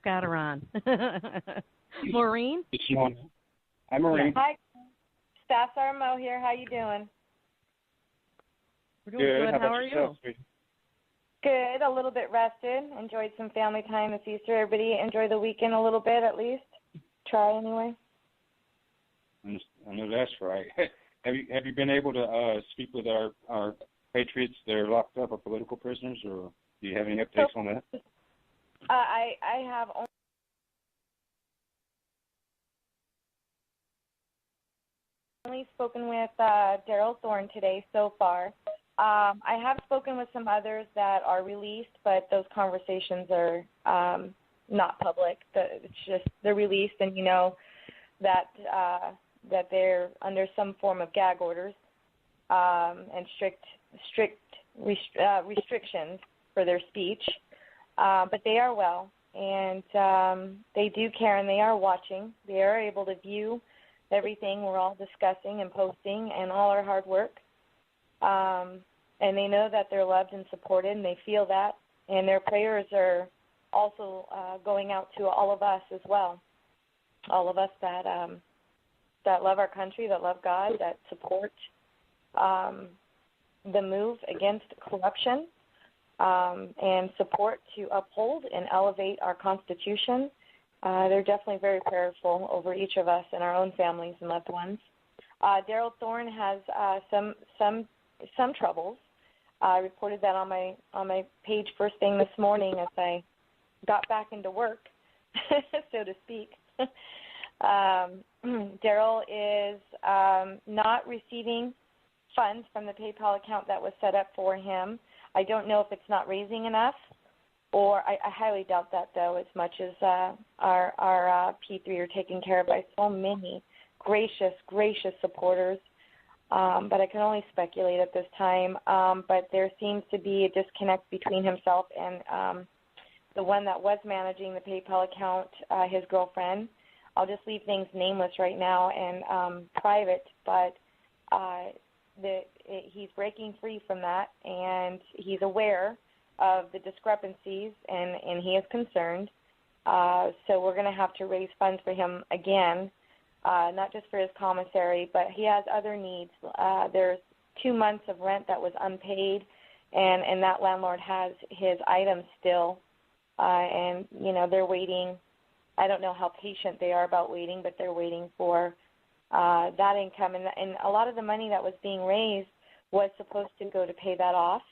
got her on. Maureen? This morning. Hi, Maureen. Hi, Staff Sergeant Mo here. How you doing? We're doing good. How are you? Good. A little bit rested. Enjoyed some family time this Easter. Everybody enjoy the weekend a little bit at least. Try anyway. I know that's right. Have you been able to speak with our patriots that are locked up, or political prisoners, or do you have any updates on that? I have only spoken with Daryl Thorne today so far. I have spoken with some others that are released, but those conversations are not public. It's just they're released, and you know that that they're under some form of gag orders and strict restrictions for their speech. But they are well, and they do care, and they are watching. They are able to view everything we're all discussing and posting and all our hard work. And they know that they're loved and supported, and they feel that. And their prayers are also going out to all of us as well, all of us that love our country, that love God, that support the move against corruption, and support to uphold and elevate our Constitution. They're definitely very prayerful over each of us and our own families and loved ones. Daryl Thorne has some troubles. I reported that on my page first thing this morning as I got back into work, so to speak. Daryl is not receiving funds from the PayPal account that was set up for him. I don't know if it's not raising enough, or I highly doubt that, though, as much as our P3 are taken care of by so many gracious supporters. But I can only speculate at this time. But there seems to be a disconnect between himself and the one that was managing the PayPal account, his girlfriend. I'll just leave things nameless right now and private, but he's breaking free from that, and he's aware of the discrepancies, and he is concerned. So we're going to have to raise funds for him again. Not just for his commissary, but he has other needs. There's 2 months of rent that was unpaid, and that landlord has his items still. And, you know, they're waiting. I don't know how patient they are about waiting, but they're waiting for that income. And a lot of the money that was being raised was supposed to go to pay that off.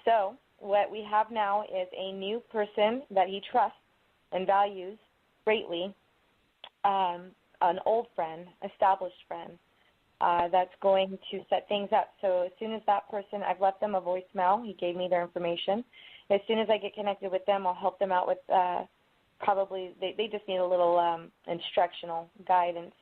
So what we have now is a new person that he trusts and values greatly, an old friend, established friend, that's going to set things up. So as soon as that person, I've left them a voicemail. He gave me their information. As soon as I get connected with them, I'll help them out with probably, they just need a little instructional guidance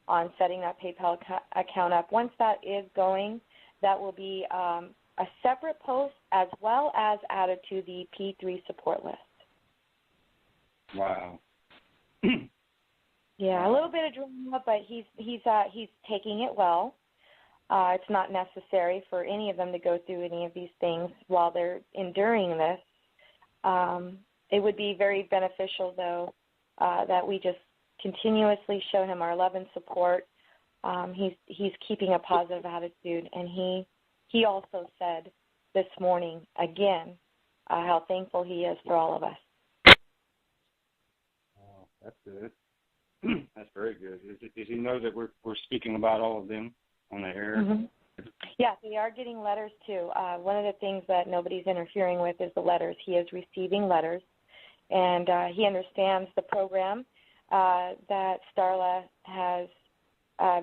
on setting that PayPal account up. Once that is going, that will be a separate post as well as added to the P3 support list. Wow. Yeah, a little bit of drama, but he's taking it well. It's not necessary for any of them to go through any of these things while they're enduring this. It would be very beneficial, though, that we just continuously show him our love and support. He's keeping a positive attitude, and he also said this morning again how thankful he is for all of us. Oh, that's good. That's very good. Does he know that we're speaking about all of them on the air? Mm-hmm. Yeah, they are getting letters, too. One of the things that nobody's interfering with is the letters. He is receiving letters, and he understands the program that Starla has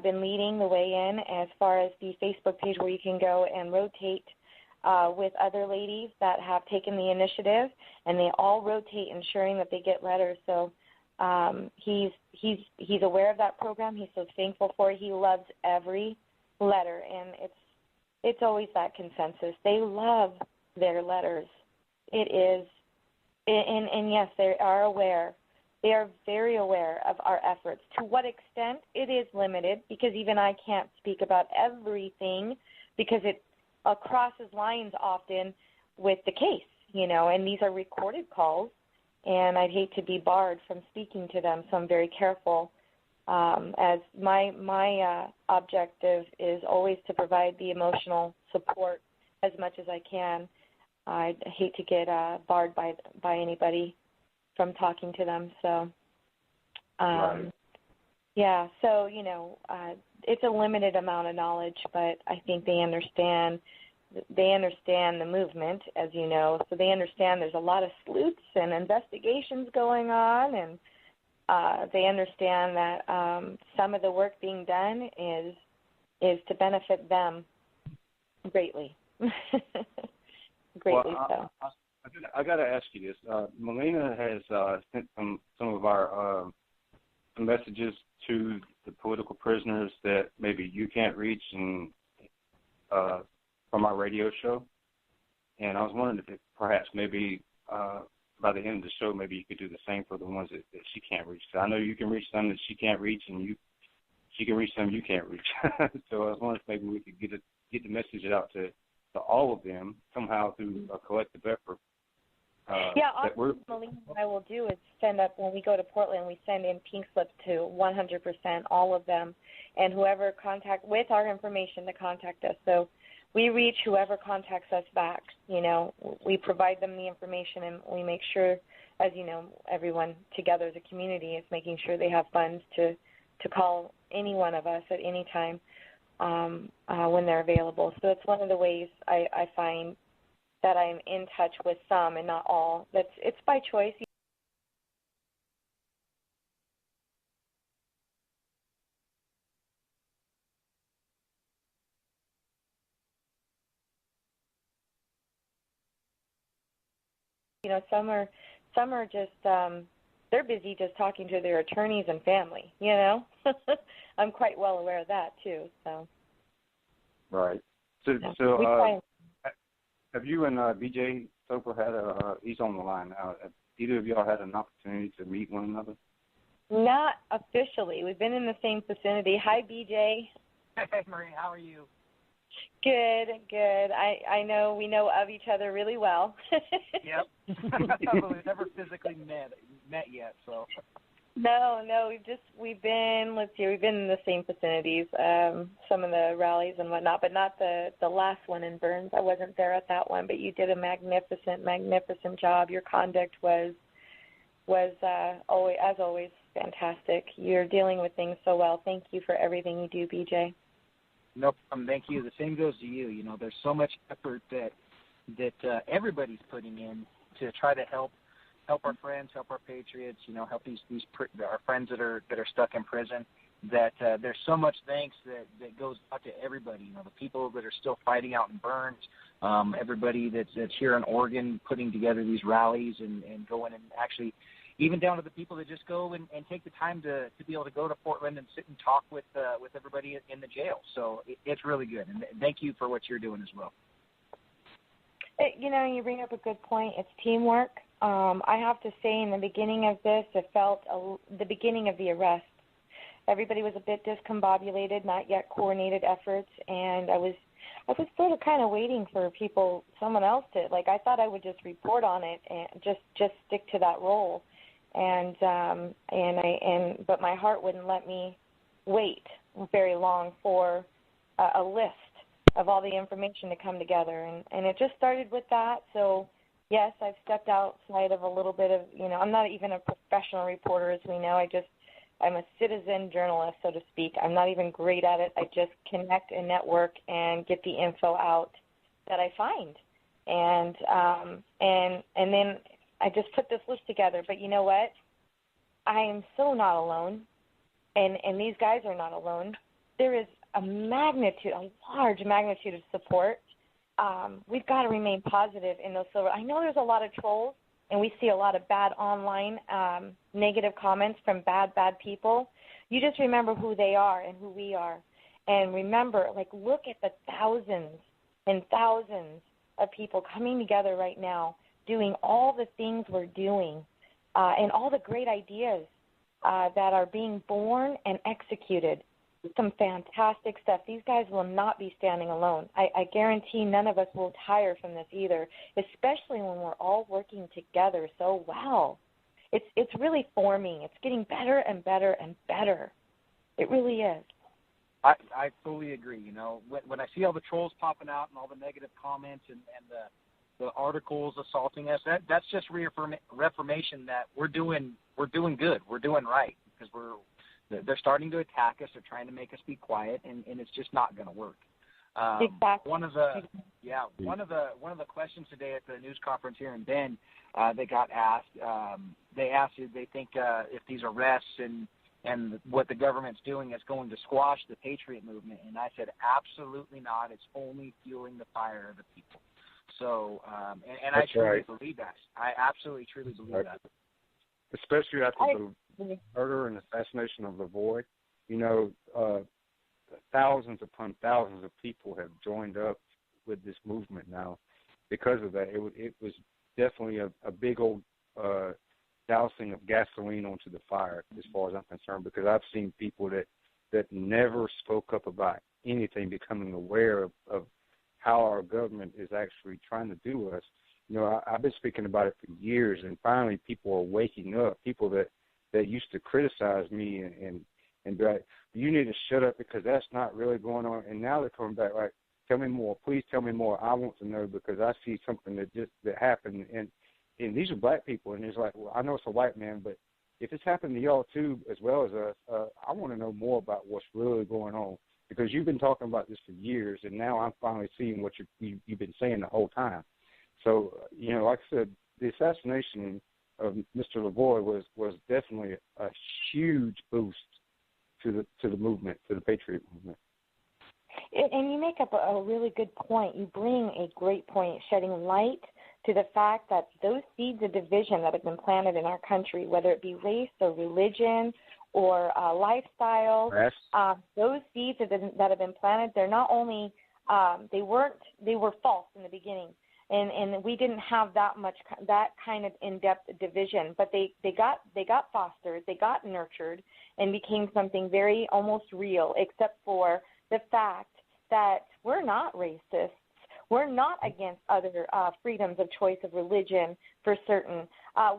been leading the way in as far as the Facebook page where you can go and rotate with other ladies that have taken the initiative, and they all rotate ensuring that they get letters. So he's aware of that program. He's so thankful for it. He loves every letter, and it's always that consensus. They love their letters. It is, and yes, they are aware. They are very aware of our efforts. To what extent, it is limited, because even I can't speak about everything because it crosses lines often with the case, you know, and these are recorded calls. and I'd hate to be barred from speaking to them, so I'm very careful. As my objective is always to provide the emotional support as much as I can. I'd hate to get barred by anybody from talking to them. So, Right. yeah. So it's a limited amount of knowledge, but I think they understand. They understand the movement, as you know, so they understand there's a lot of sleuths and investigations going on, and they understand that some of the work being done is to benefit them greatly. Greatly. Well, so. I got to ask you this. Melina has sent some of our messages to the political prisoners that maybe you can't reach, and from our radio show. And I was wondering if perhaps maybe by the end of the show, maybe you could do the same for the ones that she can't reach. So I know you can reach some that she can't reach, and she can reach some you can't reach. So I was wondering if maybe we could get the message out to all of them somehow through a collective effort. Melina, what I will do is send up, when we go to Portland, we send in pink slips to 100%, all of them, and whoever with our information to contact us. So we reach whoever contacts us back. We provide them the information, and we make sure, as you know, everyone together as a community is making sure they have funds to call any one of us at any time when they're available. So it's one of the ways I find that I'm in touch with some and not all. It's by choice. Some are just they're busy just talking to their attorneys and family. I'm quite well aware of that too. So. Right. So have you and BJ Soper had he's on the line now. Have either of y'all had an opportunity to meet one another? Not officially. We've been in the same vicinity. Hi, BJ. Hey, Marie. How are you? Good. I know we know of each other really well. Yep. We've never physically met yet, so. No, we've been in the same vicinities, some of the rallies and whatnot, but not the last one in Burns. I wasn't there at that one, but you did a magnificent job. Your conduct was always fantastic. You're dealing with things so well. Thank you for everything you do, BJ. No problem. Thank you. The same goes to you. There's so much effort that everybody's putting in to try to help our friends, help our patriots, help our friends that are stuck in prison. That there's so much thanks that goes out to everybody. The people that are still fighting out in Burns, everybody that's here in Oregon putting together these rallies and going and actually, even down to the people that just go and take the time to be able to go to Portland and sit and talk with everybody in the jail. So it's really good, and thank you for what you're doing as well. You bring up a good point. It's teamwork. I have to say, in the beginning of this, it felt the beginning of the arrest. Everybody was a bit discombobulated, not yet coordinated efforts, and I was sort of kind of waiting for someone else to, I thought I would just report on it and just stick to that role. But my heart wouldn't let me wait very long for a list of all the information to come together, and it just started with that. So yes, I've stepped outside of a little bit of, I'm not even a professional reporter, as we know. I'm a citizen journalist, so to speak. I'm not even great at it. I just connect and network and get the info out that I find, and then I just put this list together. But you know what? I am so not alone, and these guys are not alone. There is a large magnitude of support. We've got to remain positive in those silver. I know there's a lot of trolls, and we see a lot of bad online negative comments from bad people. You just remember who they are and who we are. And remember, look at the thousands and thousands of people coming together right now, doing all the things we're doing, and all the great ideas that are being born and executed. Some fantastic stuff. These guys will not be standing alone. I guarantee none of us will tire from this either, especially when we're all working together so well. it's really forming. It's getting better and better and better. It really is. I fully agree. You know, when I see all the trolls popping out and all the negative comments and the articles assaulting us, that's just reaffirmation that we're doing good. We're doing right, because they're starting to attack us. They're trying to make us be quiet, and it's just not going to work. Exactly. One of the questions today at the news conference here in Bend, they got asked. They asked if they think if these arrests and what the government's doing is going to squash the Patriot movement, and I said absolutely not. It's only fueling the fire of the people. So, and I truly believe that. I absolutely truly believe that. Especially after the murder and assassination of Lavoie, you know, thousands upon thousands of people have joined up with this movement now. Because of that, it was definitely a big old dousing of gasoline onto the fire, as far as I'm concerned, because I've seen people that never spoke up about anything becoming aware of how our government is actually trying to do us. You know, I've been speaking about it for years, and finally people are waking up. People that used to criticize me and be like, you need to shut up because that's not really going on. And now they're coming back like, tell me more. Please tell me more. I want to know because I see something that happened. And these are black people. And it's like, well, I know it's a white man, but if it's happened to y'all too as well as us, I want to know more about what's really going on. Because you've been talking about this for years, and now I'm finally seeing what you've been saying the whole time. So, you know, like I said, the assassination of Mr. Lavoie was definitely a huge boost to the movement, to the Patriot movement. And you make up a really good point. You bring a great point, shedding light to the fact that those seeds of division that have been planted in our country, whether it be race or religion or lifestyle, those seeds that have been planted, they're not only they were false in the beginning, and we didn't have that kind of in-depth division, but they got fostered, they got nurtured, and became something very almost real, except for the fact that we're not racists. We're not against other freedoms of choice of religion for certain.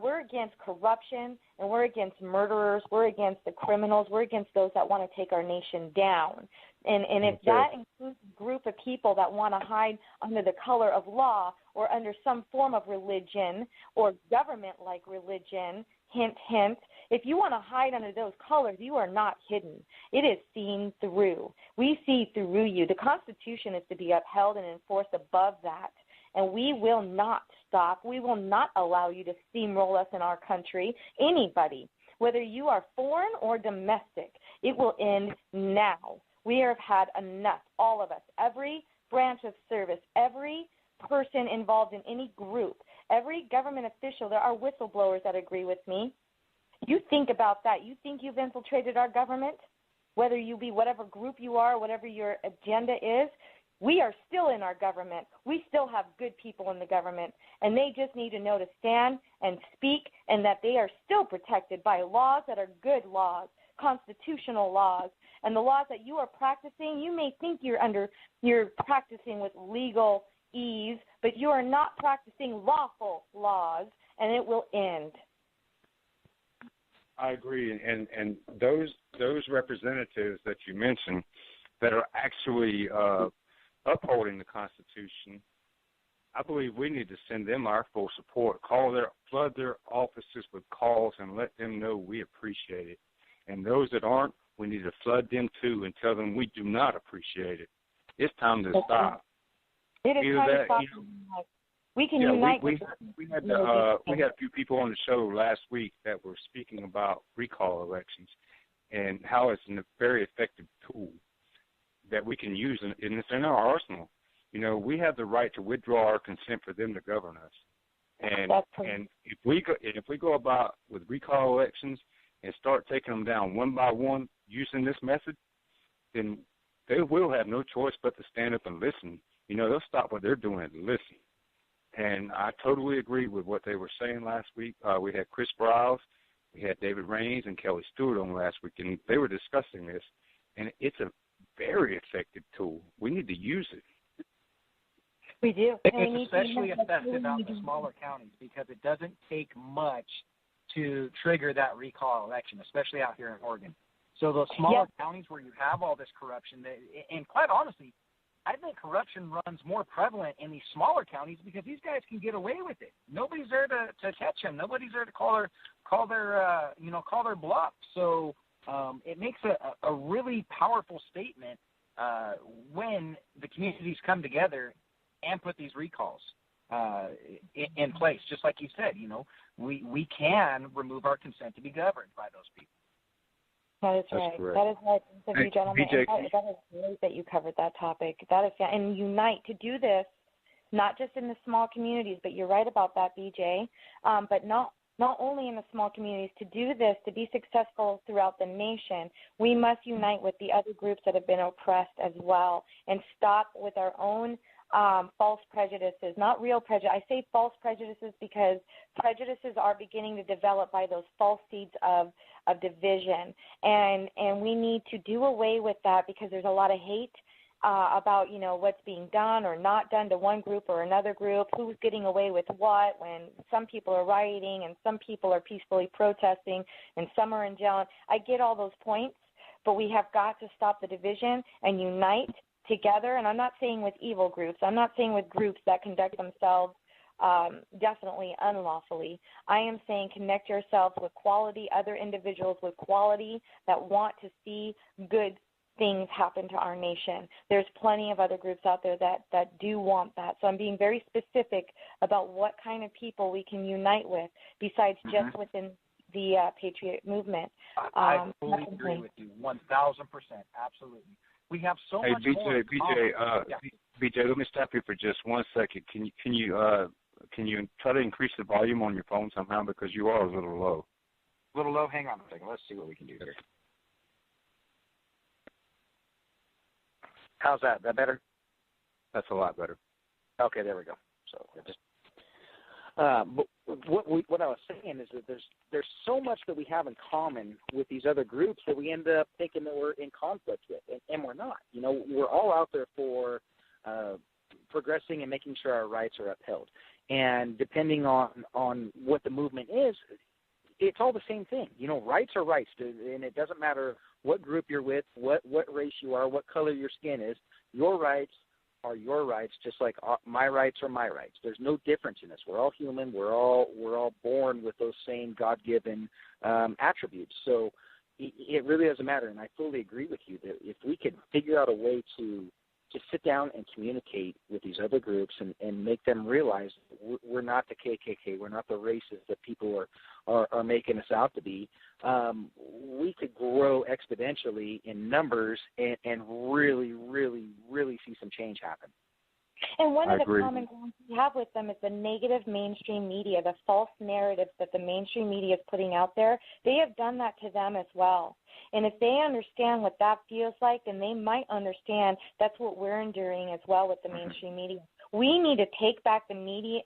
We're against corruption, and we're against murderers. We're against the criminals. We're against those that want to take our nation down. And if that includes a group of people that want to hide under the color of law or under some form of religion or government-like religion, hint, hint, if you want to hide under those colors, you are not hidden. It is seen through. We see through you. The Constitution is to be upheld and enforced above that, and we will not stop. We will not allow you to steamroll us in our country, anybody, whether you are foreign or domestic. It will end now. We have had enough, all of us, every branch of service, every person involved in any group, every government official. There are whistleblowers that agree with me. You think about that. You think you've infiltrated our government, whether you be whatever group you are, whatever your agenda is. We are still in our government. We still have good people in the government, and they just need to know to stand and speak, and that they are still protected by laws that are good laws, constitutional laws, and the laws that you are practicing. You may think you're practicing with legal ease, but you are not practicing lawful laws, and it will end. I agree, and those representatives that you mentioned that are actually upholding the Constitution, I believe we need to send them our full support. Flood their offices with calls and let them know we appreciate it. And those that aren't, we need to flood them too and tell them we do not appreciate it. It's time to stop. It is time to stop. We can unite. We had a few people on the show last week that were speaking about recall elections and how it's a very effective tool that we can use, and it's in our arsenal. You know, we have the right to withdraw our consent for them to govern us. And if we go about with recall elections and start taking them down one by one using this method, then they will have no choice but to stand up and listen. You know, they'll stop what they're doing and listen. And I totally agree with what they were saying last week. We had Chris Browse, we had David Raines, and Kelly Stewart on last week, and they were discussing this. And it's a very effective tool. We need to use it. We do. It's especially effective out in the smaller counties because it doesn't take much to trigger that recall election, especially out here in Oregon. So those smaller counties where you have all this corruption, and quite honestly, I think corruption runs more prevalent in these smaller counties because these guys can get away with it. Nobody's there to catch them. Nobody's there to call their bluff. So it makes a really powerful statement when the communities come together and put these recalls in place. Just like you said, we can remove our consent to be governed by those people. That is right. Correct. That is right. Thank you, gentlemen. BJ, That is great that you covered that topic. That is, and unite to do this, not just in the small communities, but you're right about that, BJ. But not only in the small communities. To do this, to be successful throughout the nation, we must unite with the other groups that have been oppressed as well, and stop with our own false prejudices, not real prejudice. I say false prejudices because prejudices are beginning to develop by those false seeds of division, and we need to do away with that because there's a lot of hate about what's being done or not done to one group or another group, who's getting away with what, when some people are rioting and some people are peacefully protesting and some are in jail. I get all those points, but we have got to stop the division and unite together. And I'm not saying with evil groups. I'm not saying with groups that conduct themselves definitely unlawfully. I am saying connect yourself with quality, other individuals with quality that want to see good things happen to our nation. There's plenty of other groups out there that do want that. So I'm being very specific about what kind of people we can unite with besides just within the Patriot movement. I fully agree with you, 1,000%, absolutely. We have so much more. BJ, let me stop you for just 1 second. Can you try to increase the volume on your phone somehow, because you are a little low? A little low? Hang on a second. Let's see what we can do here. How's that? That better? That's a lot better. Okay, there we go. So but what I was saying is that there's so much that we have in common with these other groups that we end up thinking that we're in conflict with, and we're not. We're all out there for progressing and making sure our rights are upheld. And depending on what the movement is, it's all the same thing. Rights are rights, and it doesn't matter what group you're with, what race you are, what color your skin is. Your rights are your rights, just like my rights are my rights. There's no difference in this. We're all human. We're all born with those same God-given attributes. So it really doesn't matter. And I fully agree with you that if we could figure out a way to sit down and communicate with these other groups and make them realize we're not the KKK, we're not the racists that people are making us out to be, we could grow exponentially in numbers and really, really, really see some change happen. And one of the common grounds we have with them is the negative mainstream media, the false narratives that the mainstream media is putting out there. They have done that to them as well. And if they understand what that feels like, then they might understand that's what we're enduring as well with the mainstream media. We need to take back the media,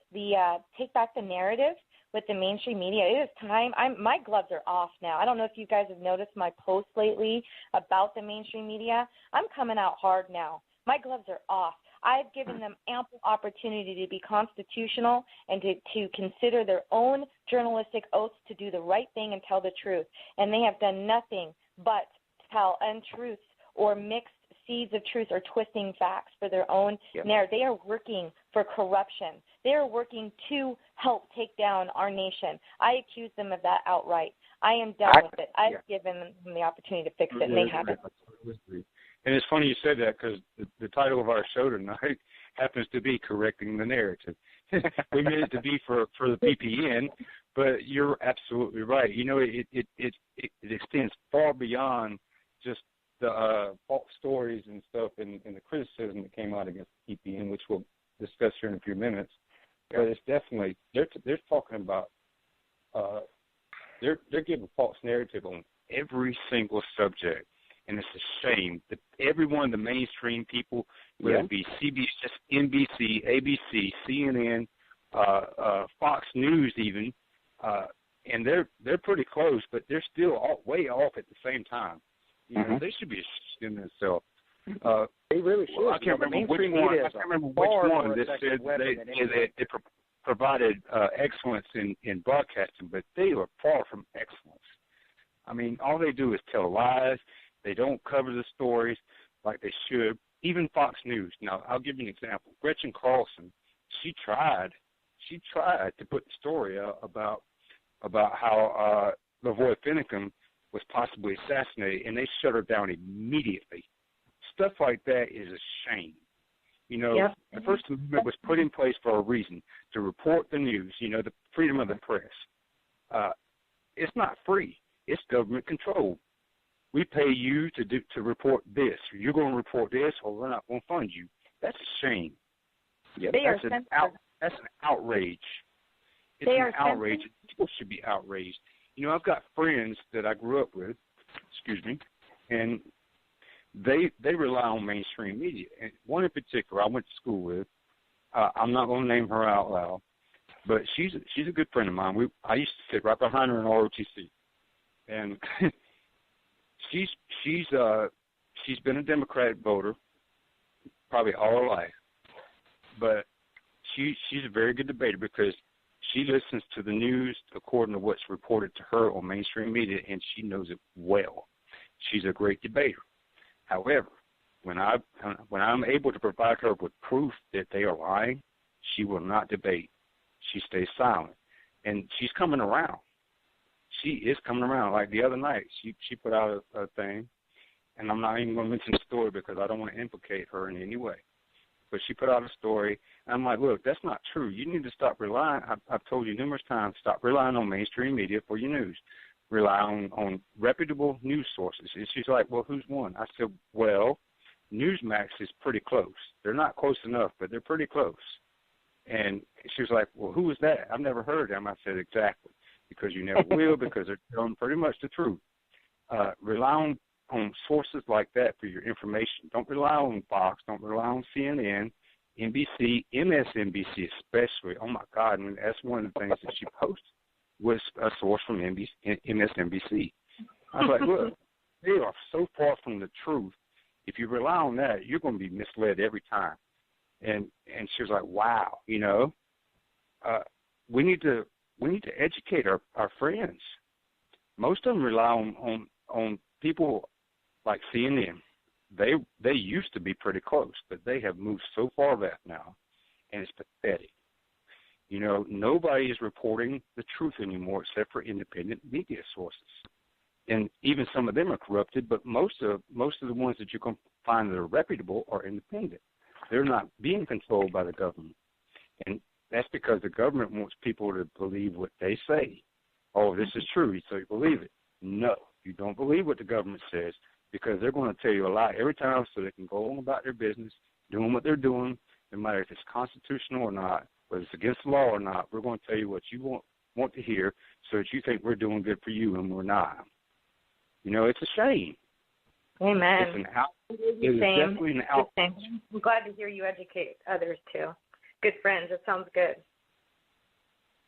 take back the narrative with the mainstream media. It is time. My gloves are off now. I don't know if you guys have noticed my posts lately about the mainstream media. I'm coming out hard now. My gloves are off. I've given them ample opportunity to be constitutional and to consider their own journalistic oaths to do the right thing and tell the truth. And they have done nothing but tell untruths or mixed seeds of truth or twisting facts for their own narrative. They are working for corruption. They are working to help take down our nation. I accuse them of that outright. I am done with it. I've given them the opportunity to fix it, and they haven't. And it's funny you said that, because the title of our show tonight happens to be Correcting the Narrative. We made it to be for the PPN, but you're absolutely right. It extends far beyond just the false stories and stuff and the criticism that came out against the PPN, which we'll discuss here in a few minutes. But it's definitely, they're talking about, they're giving false narrative on every single subject. And it's a shame that every one of the mainstream people, whether it be CBS, NBC, ABC, CNN, Fox News even, and they're pretty close, but they're still way off at the same time. They should be ashamed in themselves. They really should. I can't remember which one. That said they provided excellence in broadcasting, but they are far from excellence. I mean, all they do is tell lies. They don't cover the stories like they should. Even Fox News. Now, I'll give you an example. Gretchen Carlson, she tried to put the story out about how Lavoy Finicum was possibly assassinated, and they shut her down immediately. Stuff like that is a shame. You know, yep. The First Amendment was put in place for a reason, to report the news, you know, the freedom of the press. It's not free. It's government controlled. We pay you to report this. You're going to report this, or we're not going to fund you. That's a shame. Yeah, that's an outrage. It's an outrage. People should be outraged. You know, I've got friends that I grew up with, and they rely on mainstream media. And one in particular I went to school with, I'm not going to name her out loud, but she's a good friend of mine. I used to sit right behind her in ROTC. And she's been a Democratic voter probably all her life, but she's a very good debater because she listens to the news according to what's reported to her on mainstream media, and she knows it well. She's a great debater. However, when I'm able to provide her with proof that they are lying, she will not debate. She stays silent, and she's coming around. She is coming around. Like the other night, she put out a thing, and I'm not even going to mention the story because I don't want to implicate her in any way. But she put out a story, and I'm like, look, that's not true. You need to stop relying. I've told you numerous times, stop relying on mainstream media for your news. Rely on reputable news sources. And she's like, well, who's one? I said, well, Newsmax is pretty close. They're not close enough, but they're pretty close. And she was like, well, who is that? I've never heard of them. I said, exactly. Because you never will, because they're telling pretty much the truth. Rely on sources like that for your information. Don't rely on Fox. Don't rely on CNN, NBC, MSNBC especially. Oh, my God. And that's one of the things that she posted was a source from MSNBC. I was like, look, they are so far from the truth. If you rely on that, you're going to be misled every time. And she was like, wow, you know, we need to educate our friends. Most of them rely on people like CNN. They used to be pretty close, but they have moved so far back now, and it's pathetic. You know, nobody is reporting the truth anymore except for independent media sources, and even some of them are corrupted. But most of the ones that you can find that are reputable are independent. They're not being controlled by the government, and that's because the government wants people to believe what they say. Oh, this is true, so you believe it. No, you don't believe what the government says because they're going to tell you a lie every time so they can go on about their business, doing what they're doing, no matter if it's constitutional or not, whether it's against the law or not. We're going to tell you what you want to hear so that you think we're doing good for you, and we're not. You know, it's a shame. Amen. It is definitely an outrage. I'm glad to hear you educate others, too. Good friends. It sounds good.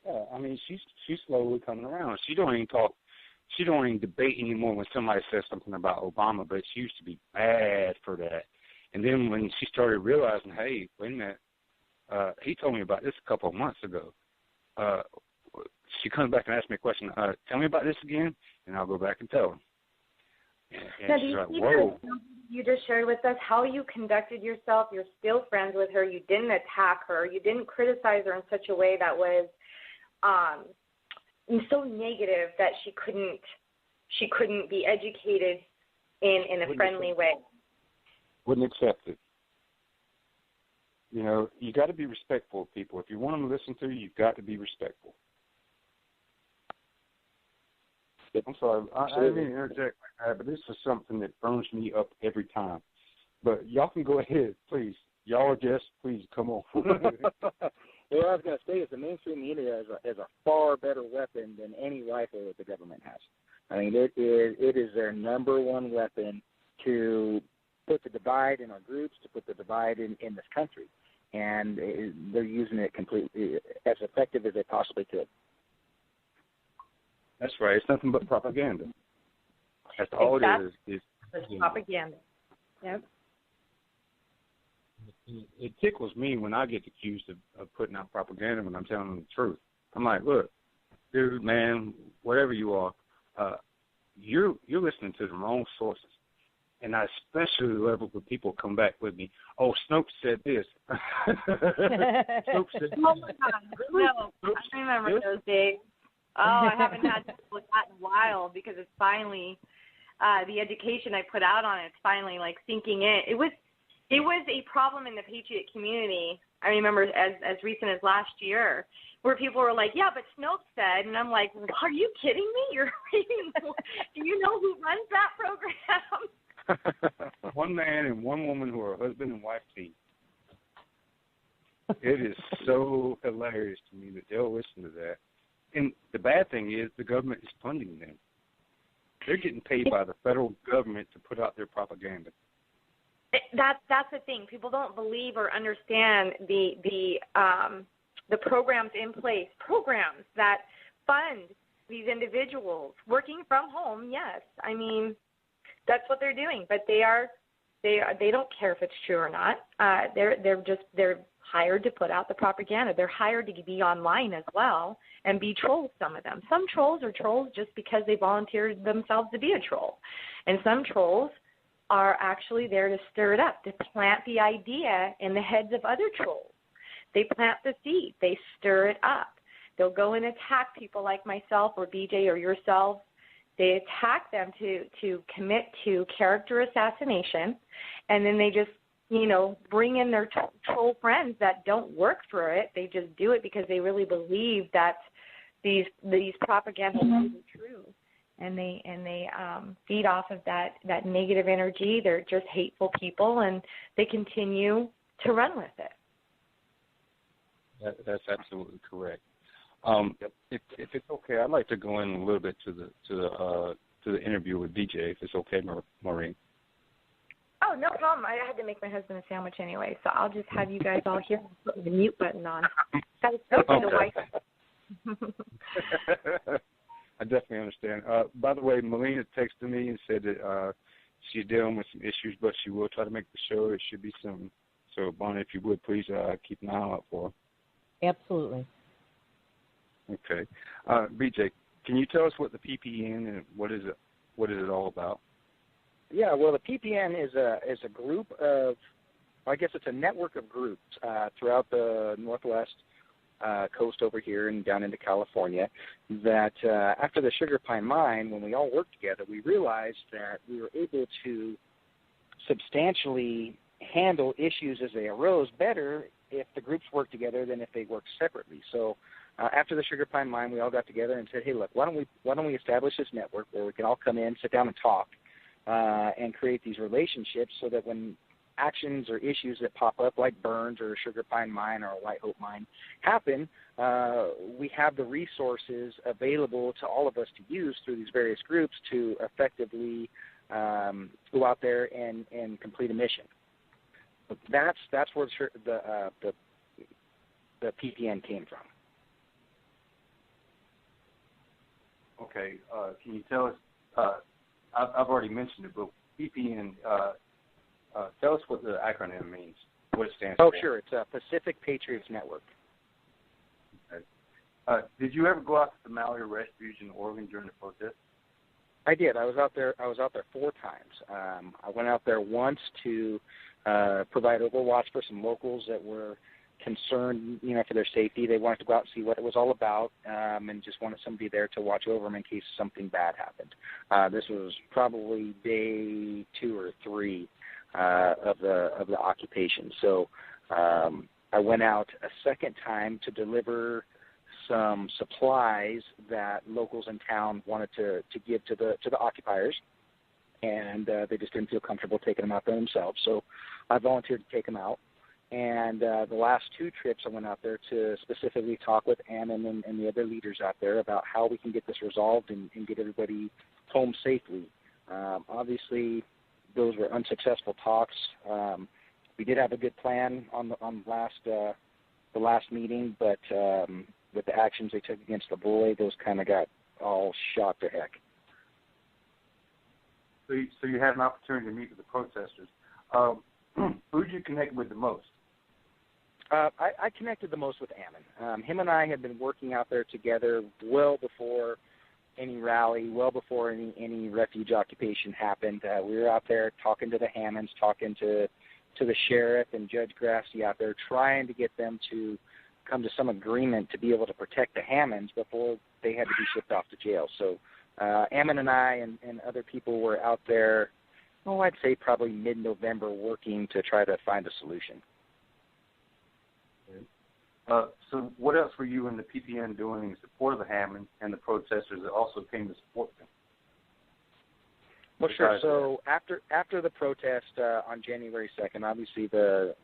Yeah, I mean, she's slowly coming around. She don't even debate anymore when somebody says something about Obama, but she used to be bad for that. And then when she started realizing, hey, wait a minute, he told me about this a couple of months ago. She comes back and asks me a question, tell me about this again, and I'll go back and tell her. And she's like, whoa. You just shared with us how you conducted yourself. You're still friends with her. You didn't attack her. You didn't criticize her in such a way that was so negative that she couldn't be educated in a friendly way. Wouldn't accept it. You know, you got to be respectful of people. If you want them to listen to you, you've got to be respectful. I'm sorry, I didn't mean to interject, but this is something that burns me up every time. But y'all can go ahead, please. Y'all are guests, please come on. What I was going to say is the mainstream media is a far better weapon than any rifle that the government has. I mean, it is their number one weapon to put the divide in our groups, to put the divide in this country. And they're using it completely as effective as they possibly could. That's right. It's nothing but propaganda. That's all it is. It's propaganda. Yep. it tickles me when I get accused of putting out propaganda when I'm telling them the truth. I'm like, look, dude, man, whatever you are, you're listening to the wrong sources. And I especially love it when people come back with me, oh, Snopes said this. Snopes said this. Oh, my God. No, I remember those days. Oh, I haven't had to look at that in a while because it's finally, the education I put out on it's finally, like, sinking in. It was a problem in the Patriot community, I remember, as recent as last year, where people were like, yeah, but Snopes said, and I'm like, are you kidding me? You're reading, do you know who runs that program? One man and one woman who are husband and wife team. It is so hilarious to me that they'll listen to that. And the bad thing is the government is funding them. They're getting paid by the federal government to put out their propaganda. That's the thing. People don't believe or understand the programs in place, programs that fund these individuals working from home. Yes, I mean, that's what they're doing, but they don't care if it's true or not. They're hired to put out the propaganda. They're hired to be online as well and be trolls, some of them. Some trolls are trolls just because they volunteered themselves to be a troll. And some trolls are actually there to stir it up, to plant the idea in the heads of other trolls. They plant the seed. They stir it up. They'll go and attack people like myself or BJ or yourself. They attack them to commit to character assassination, and then they just, bring in their troll friends that don't work for it. They just do it because they really believe that these propaganda are true, and they feed off of that negative energy. They're just hateful people, and they continue to run with it. That's absolutely correct. If it's okay, I'd like to go in a little bit to the interview with DJ, if it's okay, Maureen. Oh, no problem. I had to make my husband a sandwich anyway, so I'll just have you guys all here and put the mute button on. Got to speak to the wife. I definitely understand. By the way, Melina texted me and said that she's dealing with some issues, but she will try to make the show. It should be soon. So, Bonnie, if you would, please keep an eye out for her. Absolutely. Okay. BJ, can you tell us what the PPN and what is it all about? Yeah, well, the PPN is a group of, I guess it's a network of groups throughout the Northwest coast over here and down into California that after the Sugar Pine Mine, when we all worked together, we realized that we were able to substantially handle issues as they arose better if the groups worked together than if they worked separately. So after the Sugar Pine Mine, we all got together and said, hey, look, why don't we establish this network where we can all come in, sit down and talk and create these relationships so that when actions or issues that pop up like burns or a Sugar Pine Mine or a White Hope Mine happen, we have the resources available to all of us to use through these various groups to effectively go out there and complete a mission. That's where the PPN came from. Okay, can you tell us, I've already mentioned it, but PPN, tell us what the acronym means, what it stands for. Oh, sure. It's Pacific Patriots Network. Okay. Did you ever go out to the Mallory Refuge in Oregon during the protest? I did. I was out there 4 times. I went out there once to provide overwatch for some locals that were concerned, for their safety. They wanted to go out and see what it was all about, and just wanted somebody there to watch over them in case something bad happened. This was probably day 2 or 3 of the occupation. So I went out a second time to deliver some supplies that locals in town wanted to give to the occupiers, and they just didn't feel comfortable taking them out there themselves. So I volunteered to take them out. And the last 2 trips I went out there to specifically talk with Anna and the other leaders out there about how we can get this resolved and get everybody home safely. Obviously, those were unsuccessful talks. We did have a good plan on the last meeting, but with the actions they took against the boy, those kind of got all shot to heck. So you had an opportunity to meet with the protesters. Who did you connect with the most? I connected the most with Ammon. Him and I had been working out there together well before any rally, well before any refuge occupation happened. We were out there talking to the Hammonds, talking to the sheriff and Judge Grassi out there, trying to get them to come to some agreement to be able to protect the Hammonds before they had to be shipped off to jail. So Ammon and I and other people were out there, I'd say probably mid-November, working to try to find a solution. So what else were you and the PPN doing in support of the Hammonds and the protesters that also came to support them? Well, sure. So after the protest on January 2nd, obviously the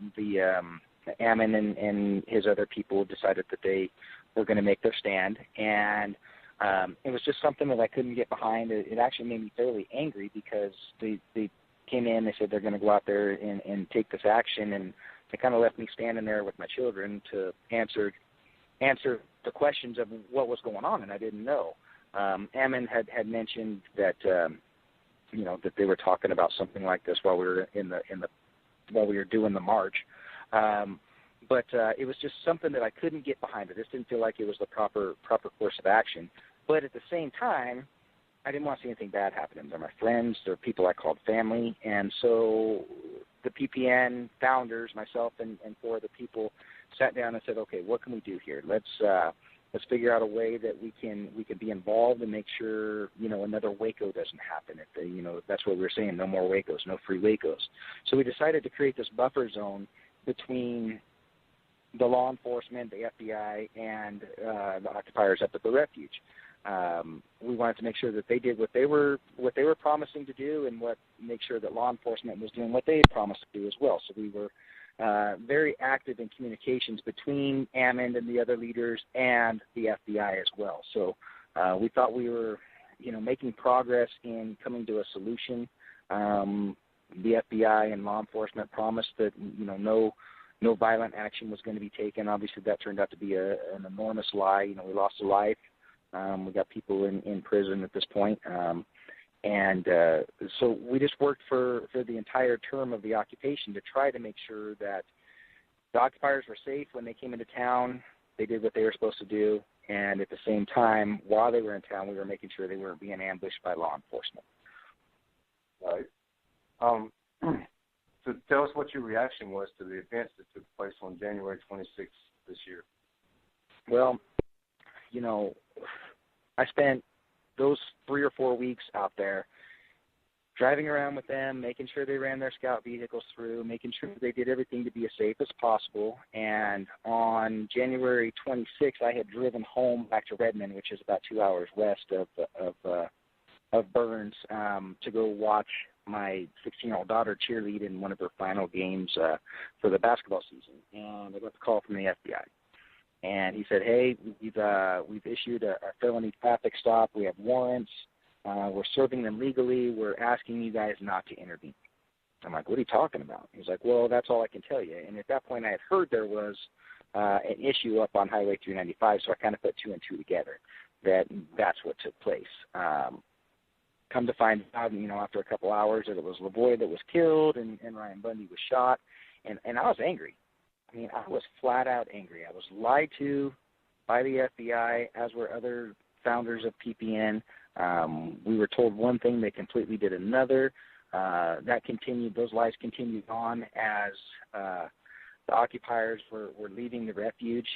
Ammon and his other people decided that they were going to make their stand, and it was just something that I couldn't get behind. It actually made me fairly angry because they came in, they said they're going to go out there and take this action, and they kind of left me standing there with my children to answer the questions of what was going on, and I didn't know. Ammon had mentioned that that they were talking about something like this while we were while we were doing the march, but it was just something that I couldn't get behind. It just didn't feel like it was the proper course of action. But at the same time, I didn't want to see anything bad happen. They're my friends. They're people I called family, and so the PPN founders, myself and four other people, sat down and said, okay, what can we do here? Let's figure out a way that we can be involved and make sure another Waco doesn't happen. That's what we were saying, no more Wacos, no free Wacos. So we decided to create this buffer zone between the law enforcement, the FBI, and the occupiers up at the refuge. We wanted to make sure that they did what they were promising to do, and make sure that law enforcement was doing what they had promised to do as well. So we were very active in communications between Ammon and the other leaders and the FBI as well. So we thought we were, making progress in coming to a solution. The FBI and law enforcement promised that no violent action was going to be taken. Obviously, that turned out to be an enormous lie. We lost a life. We got people in prison at this point. So we just worked for the entire term of the occupation to try to make sure that the occupiers were safe when they came into town. They did what they were supposed to do. And at the same time, while they were in town, we were making sure they weren't being ambushed by law enforcement. Right. So tell us what your reaction was to the events that took place on January 26th this year. Well, I spent those 3 or 4 weeks out there driving around with them, making sure they ran their scout vehicles through, making sure they did everything to be as safe as possible. And on January 26th, I had driven home back to Redmond, which is about 2 hours west of Burns, to go watch my 16-year-old daughter cheerlead in one of her final games for the basketball season. And I got the call from the FBI. And he said, hey, we've issued a felony traffic stop. We have warrants. We're serving them legally. We're asking you guys not to intervene. I'm like, what are you talking about? He's like, well, that's all I can tell you. And at that point, I had heard there was an issue up on Highway 395, so I kind of put 2 and 2 together, that's what took place. Come to find out, after a couple hours, that it was LaVoy that was killed and Ryan Bundy was shot. And I was angry. I was flat out angry. I was lied to by the FBI, as were other founders of PPN. We were told one thing, they completely did another. That continued. Those lies continued on as the occupiers were leaving the refuge.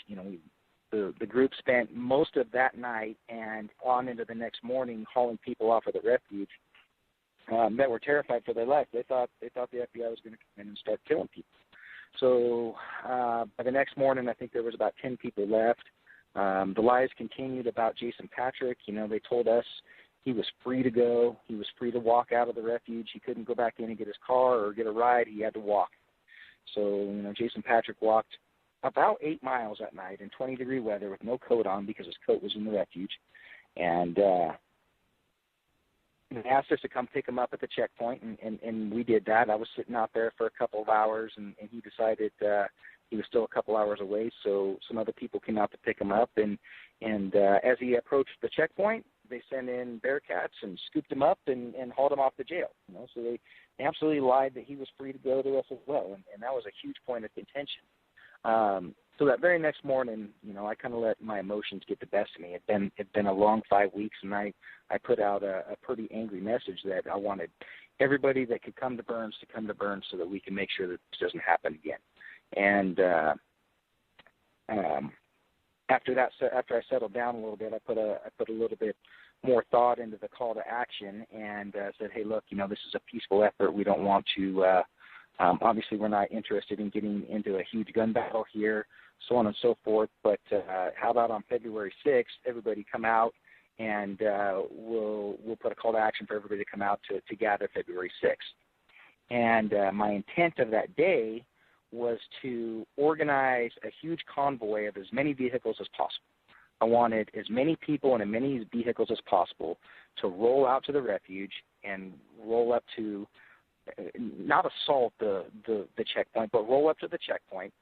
The group spent most of that night and on into the next morning hauling people off of the refuge that were terrified for their life. They thought the FBI was going to come in and start killing people. So by the next morning, I think there was about 10 people left. The lies continued about Jason Patrick. They told us he was free to go. He was free to walk out of the refuge. He couldn't go back in and get his car or get a ride. He had to walk. So, Jason Patrick walked about 8 miles that night in 20-degree weather with no coat on because his coat was in the refuge. And they asked us to come pick him up at the checkpoint, and we did that. I was sitting out there for a couple of hours, and he decided he was still a couple hours away, so some other people came out to pick him up. And as he approached the checkpoint, they sent in Bearcats and scooped him up and hauled him off to jail. So they absolutely lied that he was free to go to us as well, and that was a huge point of contention. So that very next morning, I kind of let my emotions get the best of me. It'd been a long 5 weeks, and I put out a pretty angry message that I wanted everybody that could come to Burns to come to Burns so that we can make sure that this doesn't happen again. And after I settled down a little bit, I put a little bit more thought into the call to action and said, hey, look, this is a peaceful effort. We don't want to obviously, we're not interested in getting into a huge gun battle here, so on and so forth. But how about on February 6th, everybody come out, and we'll put a call to action for everybody to come out to gather February 6th. And my intent of that day was to organize a huge convoy of as many vehicles as possible. I wanted as many people and as many vehicles as possible to roll out to the refuge and roll up to, not assault the checkpoint, but roll up to the checkpoint,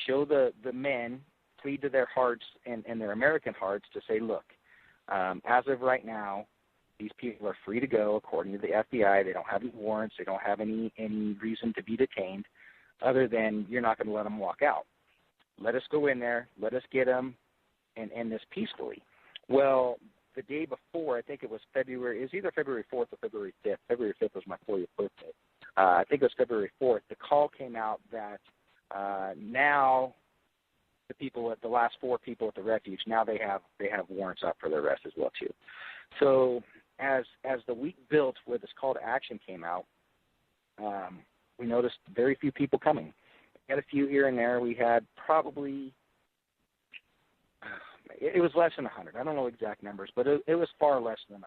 show the men, plead to their hearts and their American hearts to say, look, as of right now, these people are free to go according to the FBI. They don't have any warrants. They don't have any reason to be detained other than you're not going to let them walk out. Let us go in there. Let us get them and end this peacefully. Well, the day before, I think it was either February 4th or February 5th. February 5th was my 40th birthday. I think it was February 4th. The call came out that now the last 4 people at the refuge, now they have warrants up for their arrest as well too. So as the week built where this call to action came out, we noticed very few people coming. We had a few here and there. We had probably, it was less than 100. I don't know exact numbers, but it was far less than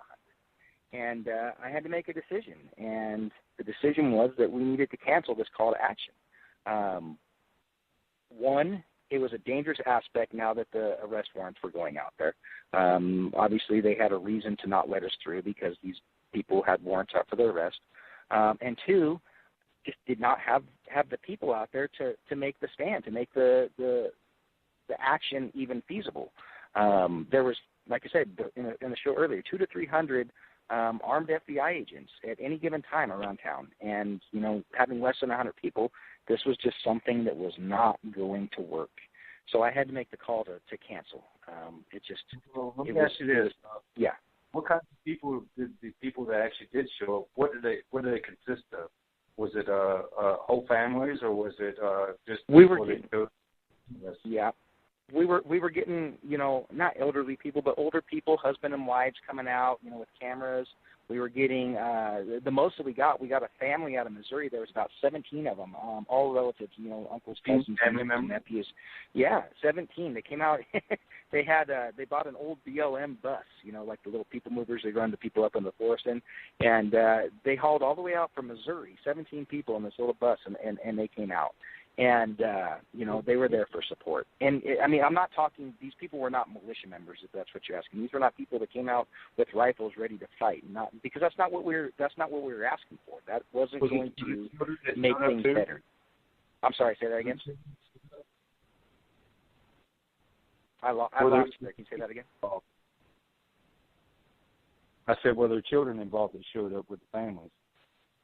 100. And I had to make a decision, and the decision was that we needed to cancel this call to action. One, it was a dangerous aspect now that the arrest warrants were going out there. Obviously, they had a reason to not let us through because these people had warrants out for their arrest. And two, just did not have the people out there to make the stand, to make the action even feasible. There was, like I said in the show earlier, 200 to 300 armed FBI agents at any given time around town. And, having less than 100 people, this was just something that was not going to work. So I had to make the call to cancel. Let me ask you this. Yeah. What kind of people did the people that actually did show up, what did they consist of? Was it whole families, or was it just people that showed? Yeah. We were getting, not elderly people, but older people, husband and wives coming out, with cameras. We were getting the most that we got a family out of Missouri. There was about 17 of them, all relatives, uncles, cousins, family members, nephews. Yeah, 17. They came out. They bought an old BLM bus, like the little people movers they run the people up in the forest in, and they hauled all the way out from Missouri, 17 people in this little bus, and they came out. And, they were there for support. And, I'm not talking, these people were not militia members, if that's what you're asking. These were not people that came out with rifles ready to fight, because that's not what we were asking for. That wasn't going to make things better. I'm sorry, say that again? I lost you there. Can you say that again? I said, were there children involved that showed up with the families?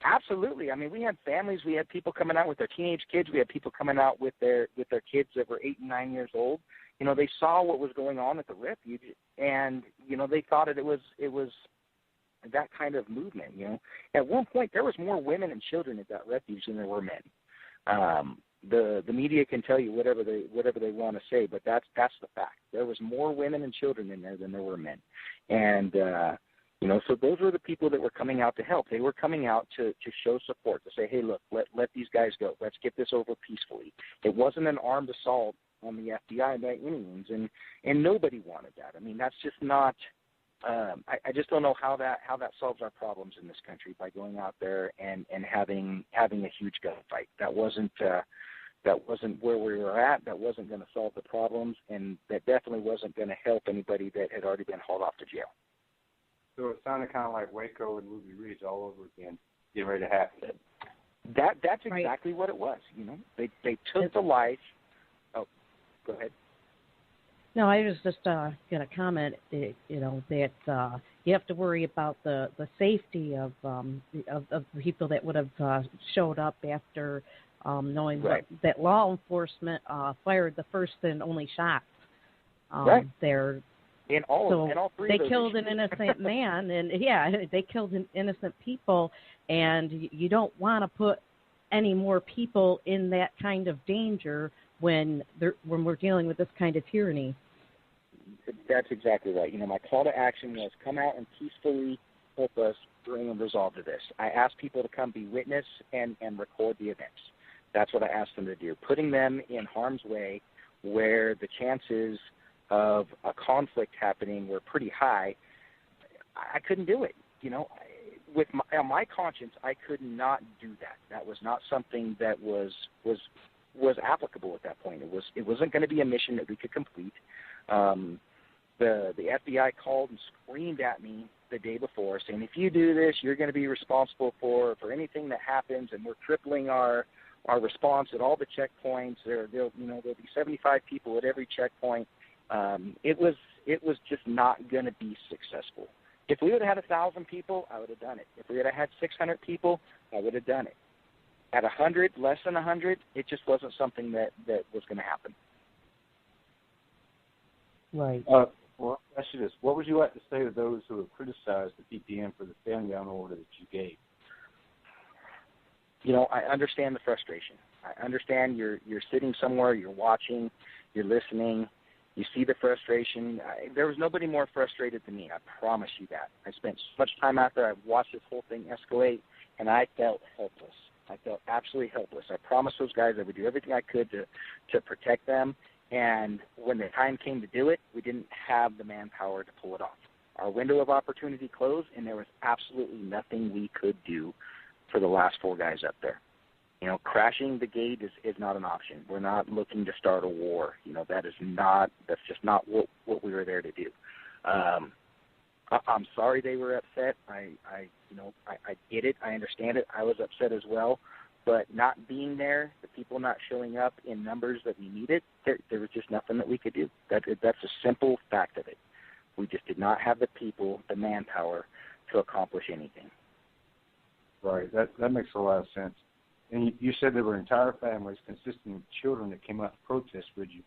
Absolutely. We had families. We had people coming out with their teenage kids. We had people coming out with their kids that were 8 and 9 years old. They saw what was going on at the refuge, and they thought it was that kind of movement. At one point there was more women and children at that refuge than there were men. The media can tell you whatever they want to say, but that's the fact. There was more women and children in there than there were men, and so those were the people that were coming out to help. They were coming out to show support, to say, hey, look, let these guys go. Let's get this over peacefully. It wasn't an armed assault on the FBI by any means, and nobody wanted that. That's just not I just don't know how that solves our problems in this country, by going out there and having a huge gunfight. That wasn't where we were at. That wasn't going to solve the problems, and that definitely wasn't going to help anybody that had already been hauled off to jail. So it sounded kind of like Waco and Ruby Ridge all over again, getting ready to happen. That's exactly what it was. They took the life. Oh, go ahead. No, I was just going to comment. That you have to worry about the safety of the people that would have showed up after knowing Right. that law enforcement fired the first and only shots. Right. There. In all three they of those killed issues. an innocent man, and they killed innocent people, and you don't want to put any more people in that kind of danger when we're dealing with this kind of tyranny. That's exactly right. My call to action was come out and peacefully help us bring a resolve to this. I asked people to come be witness and record the events. That's what I asked them to do, putting them in harm's way where the chances of a conflict happening were pretty high. I couldn't do it. With on my conscience, I could not do that. That was not something that was applicable at that point. It wasn't going to be a mission that we could complete. The FBI called and screamed at me the day before, saying, if you do this, you're going to be responsible for anything that happens, and we're tripling our response at all the checkpoints. There'll be 75 people at every checkpoint. It was just not going to be successful. If we would have had 1,000 people, I would have done it. If we would have had 600 people, I would have done it. At 100, less than 100, it just wasn't something that was going to happen. Right. Well, ask you this. What would you like to say to those who have criticized the PPN for the stand-down order that you gave? I understand the frustration. I understand you're sitting somewhere, you're watching, you're listening, you see the frustration. There was nobody more frustrated than me, I promise you that. I spent so much time out there, I've watched this whole thing escalate, and I felt helpless. I felt absolutely helpless. I promised those guys I would do everything I could to protect them, and when the time came to do it, we didn't have the manpower to pull it off. Our window of opportunity closed, and there was absolutely nothing we could do for the last 4 guys up there. Crashing the gate is not an option. We're not looking to start a war. That's just not what we were there to do. I'm sorry they were upset. I get it. I understand it. I was upset as well. But not being there, the people not showing up in numbers that we needed, there was just nothing that we could do. That's a simple fact of it. We just did not have the people, the manpower, to accomplish anything. Right. That makes a lot of sense. And you said there were entire families consisting of children that came out to protest with you.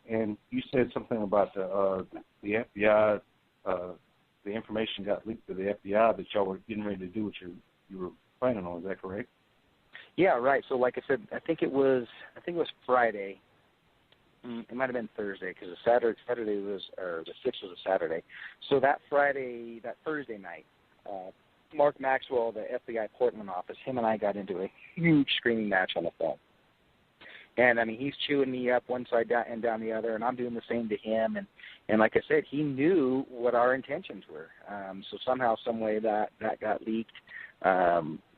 And you said something about the FBI, the information got leaked to the FBI that y'all were getting ready to do what you were planning on. Is that correct? Yeah, right. So like I said, I think it was Friday. It might have been Thursday because Saturday was, or the 6th was a Saturday. So that Thursday night, Mark Maxwell, the FBI Portland office, him and I got into a huge screaming match on the phone. And, he's chewing me up one side and down the other, and I'm doing the same to him. And like I said, he knew what our intentions were. So somehow, some way that got leaked.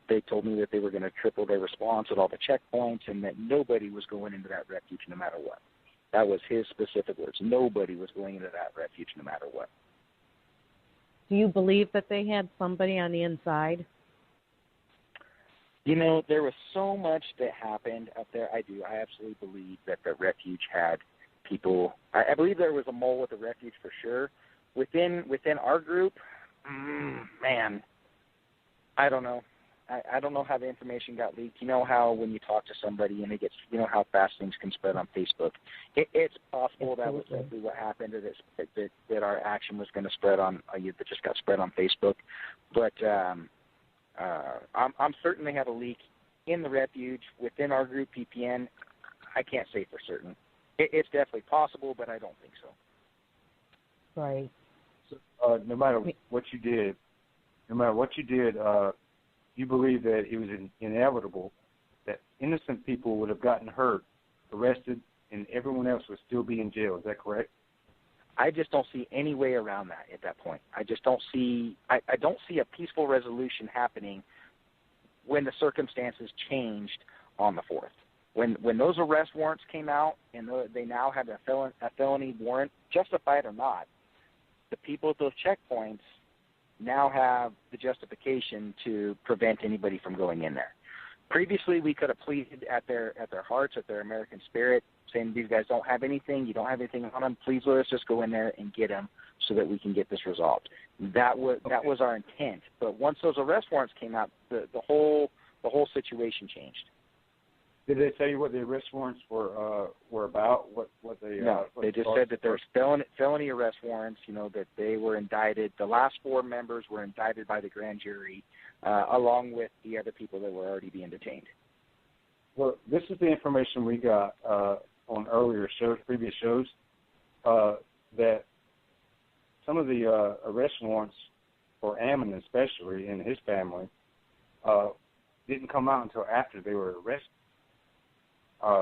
They told me that they were going to triple their response at all the checkpoints and that nobody was going into that refuge no matter what. That was his specific words. Nobody was going into that refuge no matter what. Do you believe that they had somebody on the inside? There was so much that happened up there. I do. I absolutely believe that the refuge had people. I believe there was a mole at the refuge for sure. Within our group, man, I don't know. I don't know how the information got leaked. You know how when you talk to somebody and it gets, how fast things can spread on Facebook. It's possible that was simply what happened, or that our action was going to spread on, that just got spread on Facebook. But I'm certain they had a leak in the refuge within our group, PPN. I can't say for certain. It's definitely possible, but I don't think so. Right. So, no matter what you did, you believe that it was inevitable that innocent people would have gotten hurt, arrested, and everyone else would still be in jail. Is that correct? I just don't see any way around that at that point. I just don't see – I don't see a peaceful resolution happening when the circumstances changed on the 4th. When those arrest warrants came out and they now have a felony warrant, justified or not, the people at those checkpoints now have the justification to prevent anybody from going in there. Previously, we could have pleaded at their hearts, at their American spirit, saying these guys don't have anything, you don't have anything on them, please let us just go in there and get them so that we can get this resolved. That was our intent. But once those arrest warrants came out, the whole situation changed. Did they tell you what the arrest warrants were about? What they? No, they just said that there's felony arrest warrants. That they were indicted. The last 4 members were indicted by the grand jury, along with the other people that were already being detained. Well, this is the information we got on previous shows, that some of the arrest warrants for Ammon, especially, and his family, didn't come out until after they were arrested.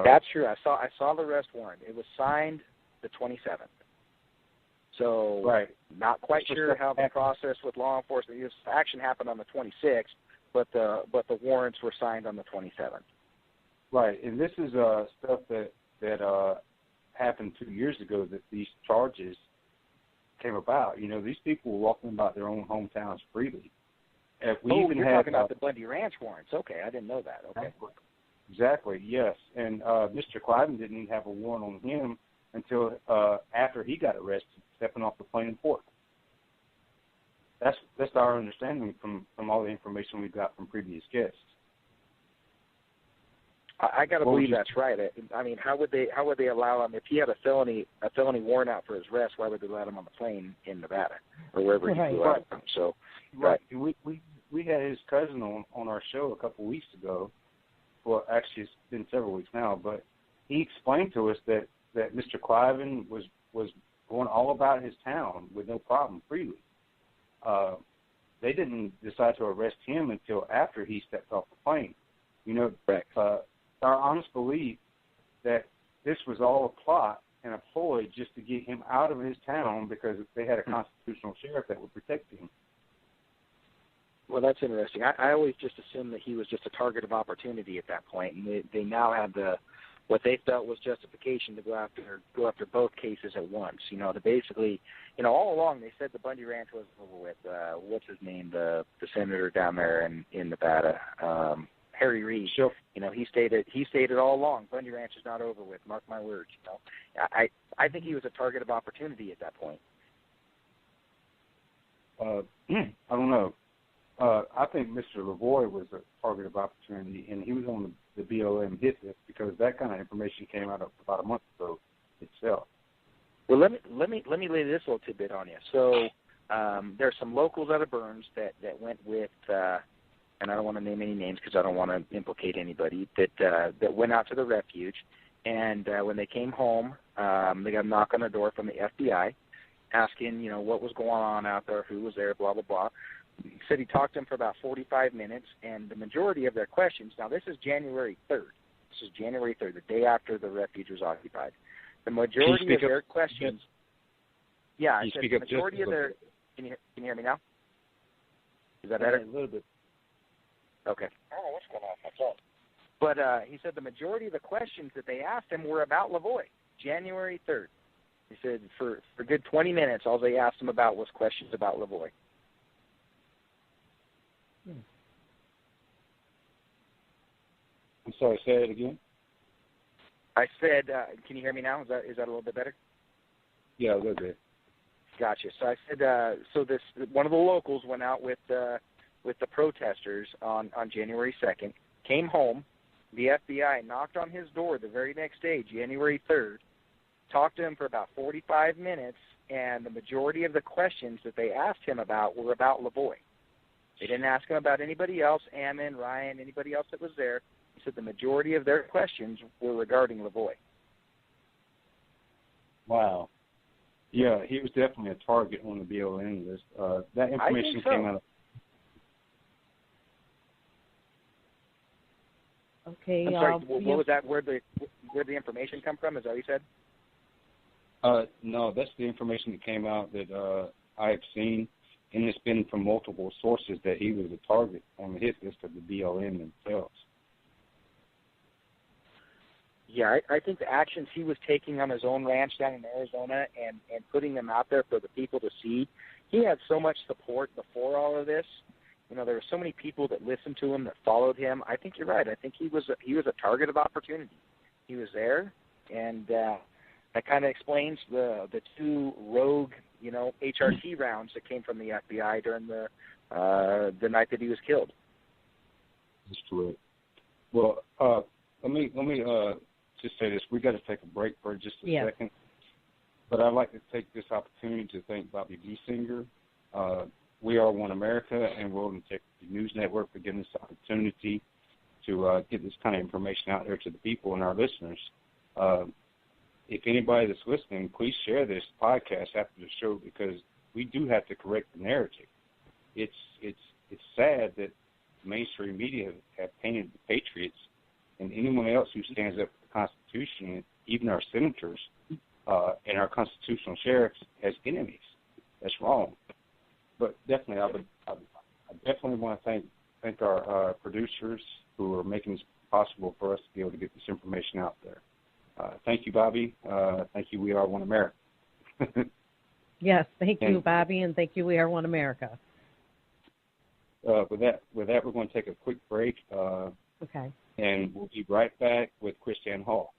That's true. I saw the arrest warrant. It was signed the 27th. So, right. Not quite sure how the process with law enforcement. This action happened on the 26th, but the warrants were signed on the 27th. Right, and this is stuff that happened 2 years ago that these charges came about. These people were walking about their own hometowns freely. You're talking about the Bundy Ranch warrants. Okay, I didn't know that. Okay. Exactly, yes. And Mr. Cliven didn't even have a warrant on him until after he got arrested, stepping off the plane in port. That's our understanding from all the information we got from previous guests. I got to believe that's right. I mean, how would they allow him if he had a felony warrant out for his arrest? Why would they let him on the plane in Nevada or wherever he flew out from? So, right. We had his cousin on our show a couple of weeks ago. Well, actually, it's been several weeks now, but he explained to us that Mr. Cliven was going all about his town with no problem, freely. They didn't decide to arrest him until after he stepped off the plane. Right. Our honest belief that this was all a plot and a ploy just to get him out of his town because they had a constitutional sheriff that would protect him. Well, that's interesting. I always just assumed that he was just a target of opportunity at that point, and they now had what they felt was justification to go after both cases at once. To basically, all along they said the Bundy Ranch was over with. What's his name? The senator down there in Nevada, Harry Reid. Sure. He stated all along, Bundy Ranch is not over with. Mark my words. I think he was a target of opportunity at that point. I don't know. I think Mr. Lavoie was a target of opportunity, and he was on the BLM hit list because that kind of information came out about a month ago itself. Well, let me lay this little tidbit on you. So there's some locals out of Burns that went with, and I don't want to name any names because I don't want to implicate anybody, that went out to the refuge, and when they came home, they got a knock on the door from the FBI asking, what was going on out there, who was there, blah, blah, blah. He said he talked to them for about 45 minutes, and the majority of their questions, now this is January 3rd. This is January 3rd, the day after the refuge was occupied. The majority of their questions, yeah, I said the majority of their, can you hear me now? Is that better? A little bit. Okay. I don't know what's going on. That's all. But he said the majority of the questions that they asked him were about Lavoie, January 3rd. He said for a good 20 minutes, all they asked him about was questions about Lavoie. I'm sorry, say it again. I said, can you hear me now? Is that a little bit better? Yeah, a little bit. Gotcha. So I said, one of the locals went out with the protesters on January 2nd, came home. The FBI knocked on his door the very next day, January 3rd, talked to him for about 45 minutes, and the majority of the questions that they asked him about were about Lavoie. They didn't ask him about anybody else, Ammon, Ryan, anybody else that was there. He said the majority of their questions were regarding Lavoie. Wow. Yeah, he was definitely a target on the BLM list. That information came out of... Okay. I'm sorry, what was that? Where'd the information come from? Is that what you said? No, that's the information that came out that I have seen, and it's been from multiple sources that he was a target on the hit list of the BLM themselves. Yeah, I think the actions he was taking on his own ranch down in Arizona and putting them out there for the people to see, he had so much support before all of this. There were so many people that listened to him, that followed him. I think you're right. I think he was a target of opportunity. He was there, and that kind of explains the two rogue, HRT rounds that came from the FBI during the night that he was killed. That's correct. Well, let me just say this. We got to take a break for just a second. But I'd like to take this opportunity to thank Bobby B. Singer, We Are One America, and World Integrity News Network for giving this opportunity to get this kind of information out there to the people and our listeners. If anybody that's listening, please share this podcast after the show, because we do have to correct the narrative. It's sad that mainstream media have painted the patriots and anyone else who stands up for the Constitution, even our senators and our constitutional sheriffs, as enemies. That's wrong. But definitely, I definitely want to thank our producers who are making this possible for us to be able to get this information out there. Thank you, Bobby. Thank you, We Are One America. Yes, thank you, Bobby, and thank you, We Are One America. With that, we're going to take a quick break. Okay. And we'll be right back with Christiane Hall.